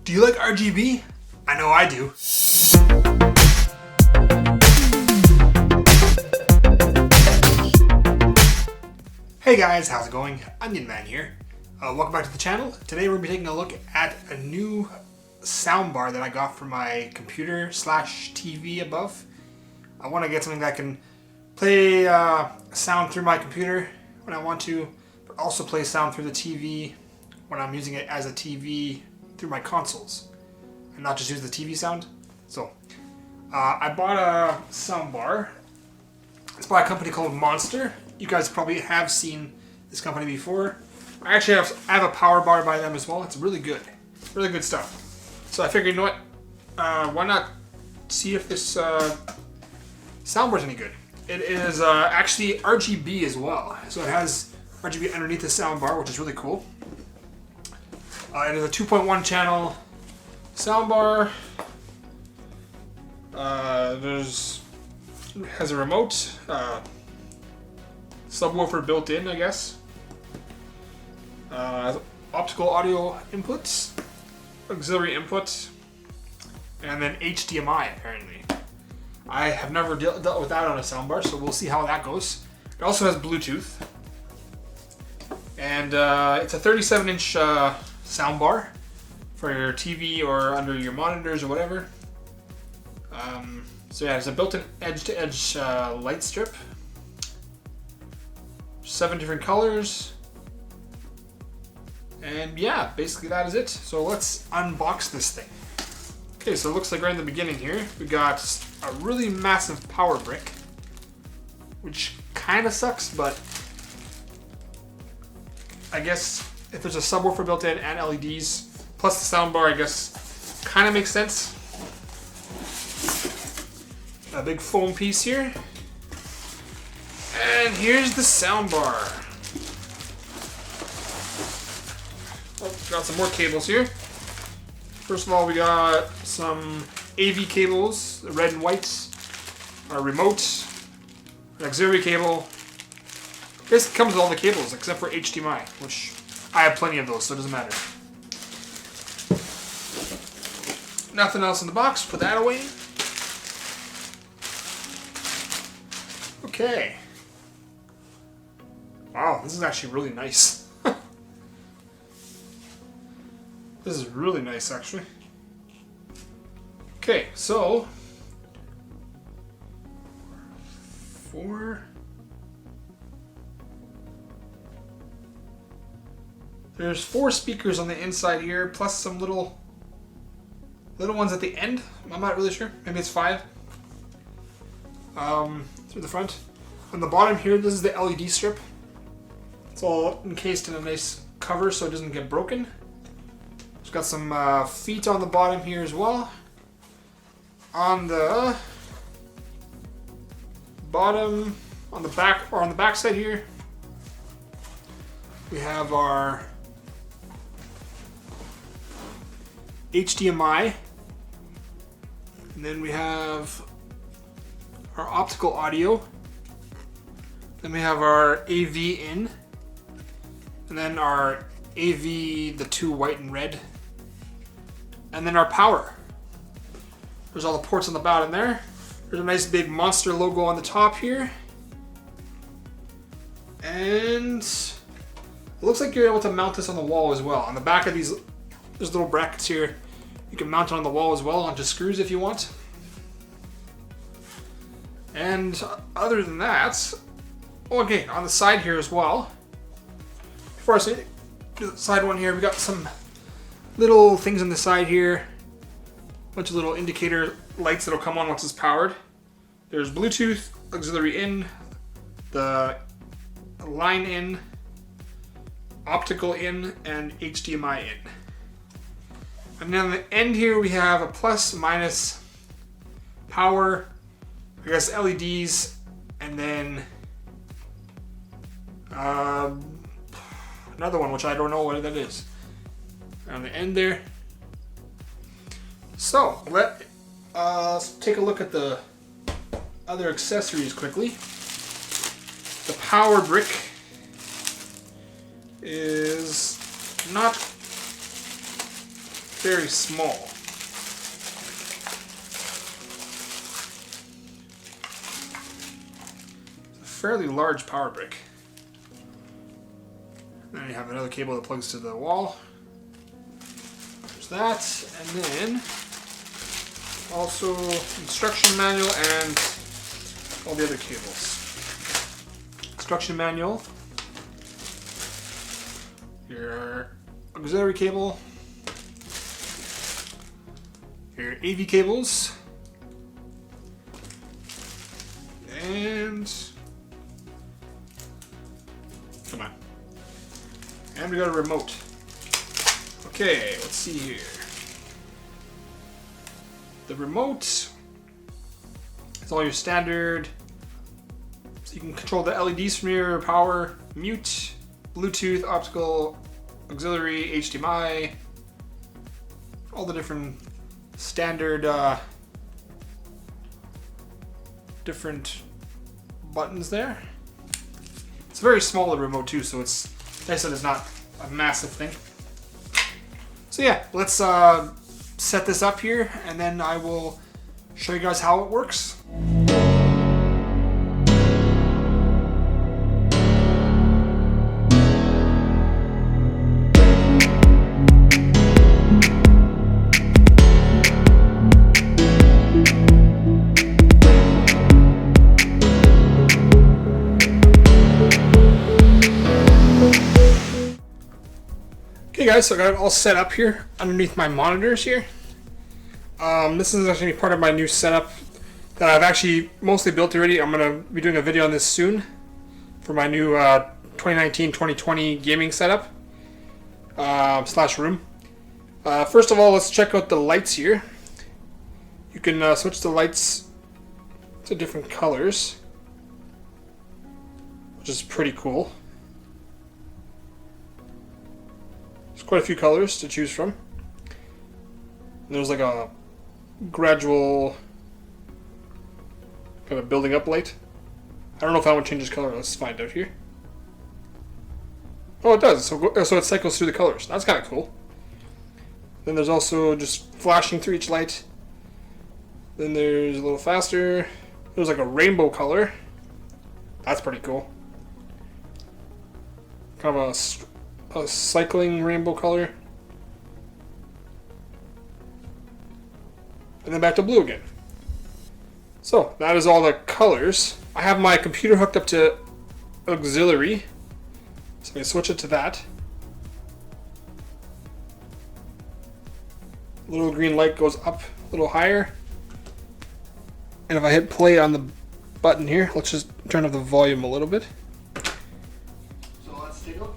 Do you like RGB? I know I do. Hey guys, how's it going? Onion Man here. Welcome back to the channel. Today we're going to be taking a look at a new soundbar that I got for my computer / TV above. I want to get something that can play sound through my computer when I want to, but also play sound through the TV when I'm using it as a TV through my consoles, and not just use the TV sound. So I bought a soundbar. It's by a company called Monster. You guys probably have seen this company before. I actually have a power bar by them as well. It's really good stuff. So I figured, you know what, why not see if this soundbar's any good. It is actually RGB as well. So it has RGB underneath the soundbar, which is really cool. It is a 2.1 channel soundbar. It has a remote, subwoofer built in, I guess. Optical audio inputs, auxiliary inputs, and then HDMI apparently. I have never dealt with that on a soundbar, so we'll see how that goes. It also has Bluetooth, and it's a 37-inch soundbar for your TV or under your monitors or whatever. So yeah, there's a built-in edge-to-edge light strip. 7 different colors. And yeah, basically that is it. So let's unbox this thing. Okay, so it looks like right in the beginning here, we got a really massive power brick, which kind of sucks, but I guess if there's a subwoofer built in and LEDs, plus the soundbar, I guess kind of makes sense. A big foam piece here. And here's the soundbar. Oh, got some more cables here. First of all, we got some AV cables, the red and white, our remote, an auxiliary cable. This comes with all the cables except for HDMI, which I have plenty of those, so it doesn't matter. Nothing else in the box, put that away. Okay. Wow, this is actually really nice. This is really nice, actually. Okay, so there's 4 speakers on the inside here, plus some little ones at the end. I'm not really sure. Maybe it's 5. Through the front. On the bottom here, this is the LED strip. It's all encased in a nice cover so it doesn't get broken. It's got some feet on the bottom here as well. On the bottom, on the back, or on the back side here, we have our HDMI, and then we have our optical audio, then we have our AV in, and then our AV, the 2 white and red, and then our power. There's all the ports on the bottom there. There's a nice big Monster logo on the top here. And it looks like you're able to mount this on the wall as well. On the back of these, there's little brackets here. You can mount it on the wall as well onto screws if you want. And other than that, okay, on the side here as well, before I say the side one here, we got some little things on the side here. A bunch of little indicator lights that'll come on once it's powered. There's Bluetooth, auxiliary in, the line in, optical in, and HDMI in. And then on the end here we have a plus minus power, I guess LEDs, and then another one which I don't know what that is on the end there. So let's take a look at the other accessories quickly. The power brick is not very small. It's a fairly large power brick. Then you have another cable that plugs to the wall. There's that, and then also instruction manual and all the other cables. Instruction manual, your auxiliary cable, your AV cables, and come on. And we got a remote. Okay, let's see here. The remote is all your standard. So you can control the LEDs from your power, mute, Bluetooth, optical, auxiliary, HDMI, all the different standard different buttons there. It's a very small remote too, so it's nice that it's not a massive thing. So yeah, let's set this up here and then I will show you guys how it works. Okay guys, so I got it all set up here underneath my monitors here. This is actually part of my new setup that I've actually mostly built already. I'm going to be doing a video on this soon for my new 2019-2020 gaming setup slash room. First of all, let's check out the lights here. You can switch the lights to different colors, which is pretty cool. There's quite a few colors to choose from. And there's like a gradual kind of building up light. I don't know if that one changes color. Let's find out here. Oh, it does. So it cycles through the colors. That's kind of cool. Then there's also just flashing through each light. Then there's a little faster. There's like a rainbow color. That's pretty cool. Kind of a cycling rainbow color. And then back to blue again. So that is all the colors. I have my computer hooked up to auxiliary, so I can switch it to that. Little green light goes up a little higher. And if I hit play on the button here, let's just turn up the volume a little bit. So let's take a look.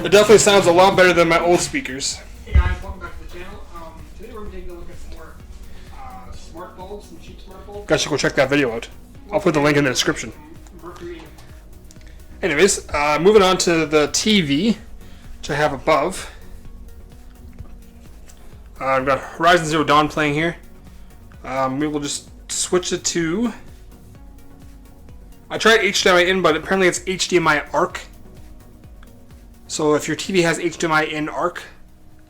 It definitely sounds a lot better than my old speakers. Hey guys, welcome back to the channel. Today we're going to take a look at some more smart bulbs, some cheap smart bulbs. Guys should go check that video out. I'll put the link in the description. Anyways, moving on to the TV, which I have above. I've got Horizon Zero Dawn playing here. We will just switch it to... I tried HDMI in, but apparently it's HDMI ARC. So if your TV has HDMI in ARC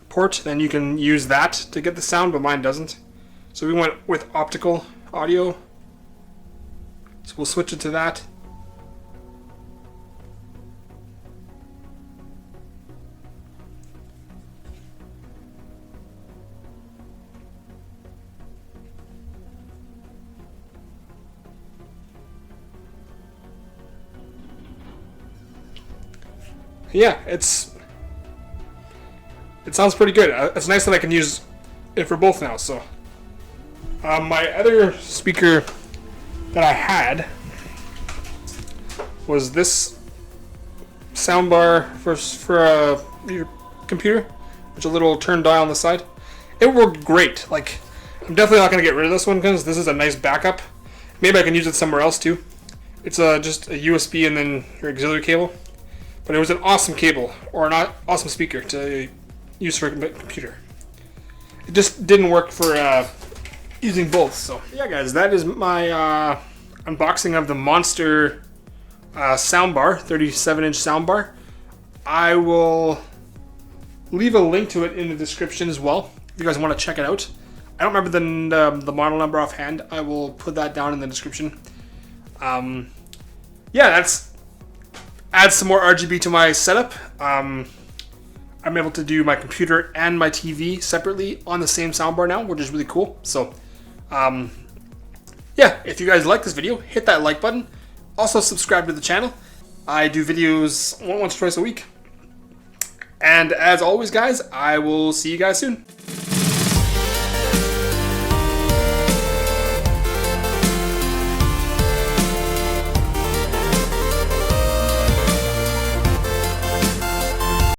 port, then you can use that to get the sound, but mine doesn't. So we went with optical audio. So we'll switch it to that. Yeah, it sounds pretty good. It's nice that I can use it for both now. So my other speaker that I had was this soundbar for your computer, which is a little turn dial on the side. It worked great. Like, I'm definitely not going to get rid of this one because this is a nice backup. Maybe I can use it somewhere else too. It's just a USB and then your auxiliary cable. But it was an awesome cable, or an awesome speaker to use for a computer. It just didn't work for using both. So yeah, guys, that is my unboxing of the Monster soundbar, 37-inch soundbar. I will leave a link to it in the description as well if you guys want to check it out. I don't remember the model number offhand. I will put that down in the description. Yeah, that's adds some more RGB to my setup. I'm able to do my computer and my TV separately on the same soundbar now, which is really cool. So, yeah, if you guys like this video, hit that like button. Also, subscribe to the channel. I do videos once or twice a week. And as always, guys, I will see you guys soon.